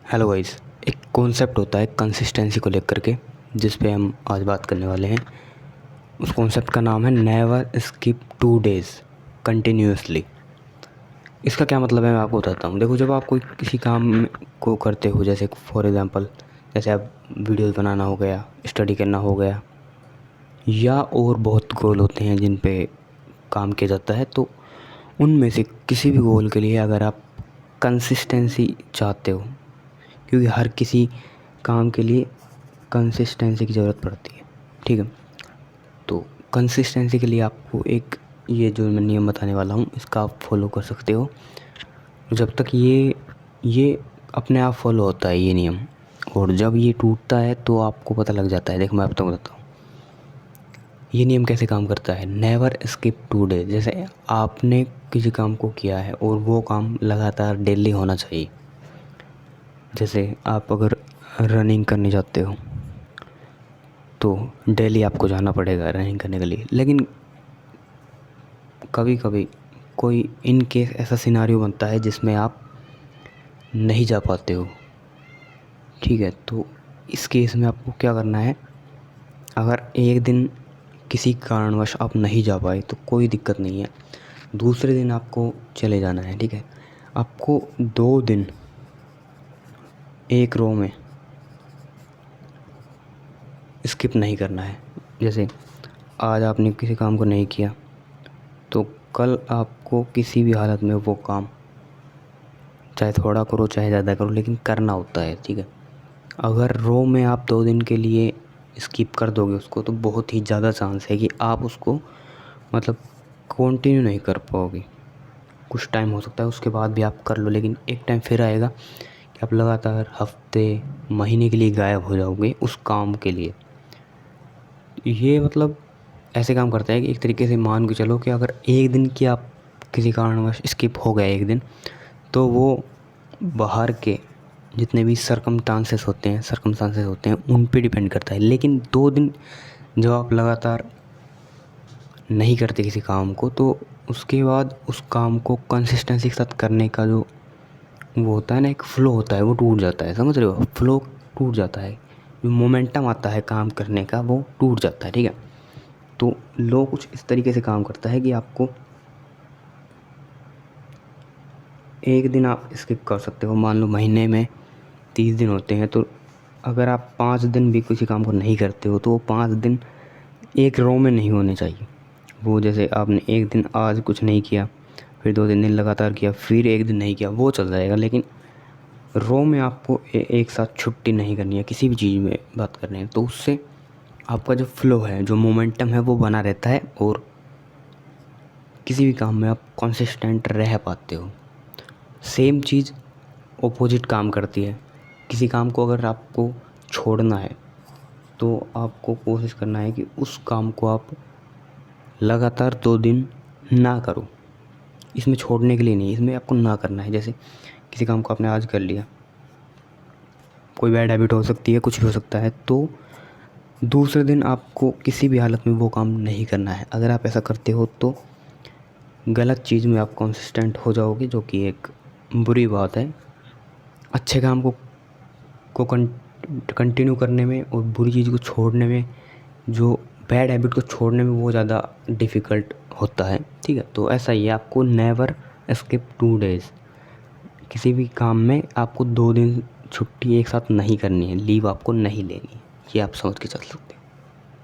Hello guys. एक concept होता है कंसिस्टेंसी को लेकर के, जिस पे हम आज बात करने वाले हैं। उस कॉन्सेप्ट का नाम है नेवर स्किप 2 डेज़ कंटिन्यूसली। इसका क्या मतलब है मैं आपको बताता हूँ। देखो, जब आप कोई किसी काम को करते हो, जैसे फॉर एग्ज़ाम्पल जैसे आप वीडियोज़ बनाना हो गया, स्टडी करना हो गया, या और बहुत गोल होते हैं जिन पे काम किया जाता है, तो उनमें से किसी भी गोल के लिए अगर आप कंसिस्टेंसी चाहते हो, क्योंकि हर किसी काम के लिए कंसिस्टेंसी की ज़रूरत पड़ती है, ठीक है। तो कंसिस्टेंसी के लिए आपको एक ये जो मैं नियम बताने वाला हूँ, इसका आप फॉलो कर सकते हो। जब तक ये अपने आप फॉलो होता है ये नियम, और जब ये टूटता है तो आपको पता लग जाता है। देखो, मैं आपको बताता हूँ ये नियम कैसे काम करता है। Never skip 2 days. जैसे आपने किसी काम को किया है और वो काम लगातार डेली होना चाहिए। जैसे आप अगर रनिंग करने जाते हो तो डेली आपको जाना पड़ेगा रनिंग करने के लिए, लेकिन कभी कभी कोई इन केस ऐसा सिनारियो बनता है जिसमें आप नहीं जा पाते हो, ठीक है। तो इस केस में आपको क्या करना है, अगर एक दिन किसी कारणवश आप नहीं जा पाए तो कोई दिक्कत नहीं है, दूसरे दिन आपको चले जाना है, ठीक है। आपको 2 दिन एक रो में स्किप नहीं करना है। जैसे आज आपने किसी काम को नहीं किया तो कल आपको किसी भी हालत में वो काम, चाहे थोड़ा करो चाहे ज़्यादा करो, लेकिन करना होता है, ठीक है। अगर रो में आप 2 दिन के लिए स्किप कर दोगे उसको, तो बहुत ही ज़्यादा चांस है कि आप उसको मतलब कंटिन्यू नहीं कर पाओगे। कुछ टाइम हो सकता है उसके बाद भी आप कर लो, लेकिन एक टाइम फिर आएगा कि आप लगातार हफ्ते महीने के लिए गायब हो जाओगे उस काम के लिए। ये मतलब ऐसे काम करता है कि एक तरीके से मान के चलो कि अगर एक दिन की आप किसी कारणवश स्किप हो गया एक दिन, तो वो बाहर के जितने भी सरकमस्टांसेस होते हैं उन पे डिपेंड करता है। लेकिन 2 दिन जब आप लगातार नहीं करते किसी काम को, तो उसके बाद उस काम को कंसिस्टेंसी के साथ करने का जो वो होता है ना, एक फ़्लो होता है, वो टूट जाता है। समझ रहे हो? फ़्लो टूट जाता है, जो मोमेंटम आता है काम करने का वो टूट जाता है, ठीक है। तो लो कुछ इस तरीके से काम करता है कि आपको एक दिन आप स्किप कर सकते हो। मान लो महीने में 30 दिन होते हैं, तो अगर आप 5 दिन भी किसी काम को नहीं करते हो तो वो 5 दिन एक रो में नहीं होने चाहिए। वो जैसे आपने एक दिन आज कुछ नहीं किया, फिर 2-3 दिन लगातार किया, फिर एक दिन नहीं किया, वो चल जाएगा। लेकिन रो में आपको एक साथ छुट्टी नहीं करनी है, किसी भी चीज़ में बात कर रहे हैं, तो उससे आपका जो फ़्लो है, जो मोमेंटम है, वो बना रहता है और किसी भी काम में आप कंसिस्टेंट रह पाते हो। सेम चीज़ ऑपोजिट काम करती है। किसी काम को अगर आपको छोड़ना है तो आपको कोशिश करना है कि उस काम को आप लगातार 2 दिन ना करो। इसमें छोड़ने के लिए नहीं, इसमें आपको ना करना है। जैसे किसी काम को आपने आज कर लिया, कोई बैड हैबिट हो सकती है, कुछ भी हो सकता है, तो दूसरे दिन आपको किसी भी हालत में वो काम नहीं करना है। अगर आप ऐसा करते हो तो गलत चीज़ में आप कंसिस्टेंट हो जाओगे, जो कि एक बुरी बात है। अच्छे काम को कंटिन्यू करने में और बुरी चीज़ को छोड़ने में, जो बैड हैबिट को छोड़ने में, वो ज़्यादा डिफ़िकल्ट होता है, ठीक है। तो ऐसा ही है, आपको नेवर स्किप 2 डेज़। किसी भी काम में आपको 2 दिन छुट्टी एक साथ नहीं करनी है, लीव आपको नहीं लेनी है। ये आप समझ के चल सकते हो।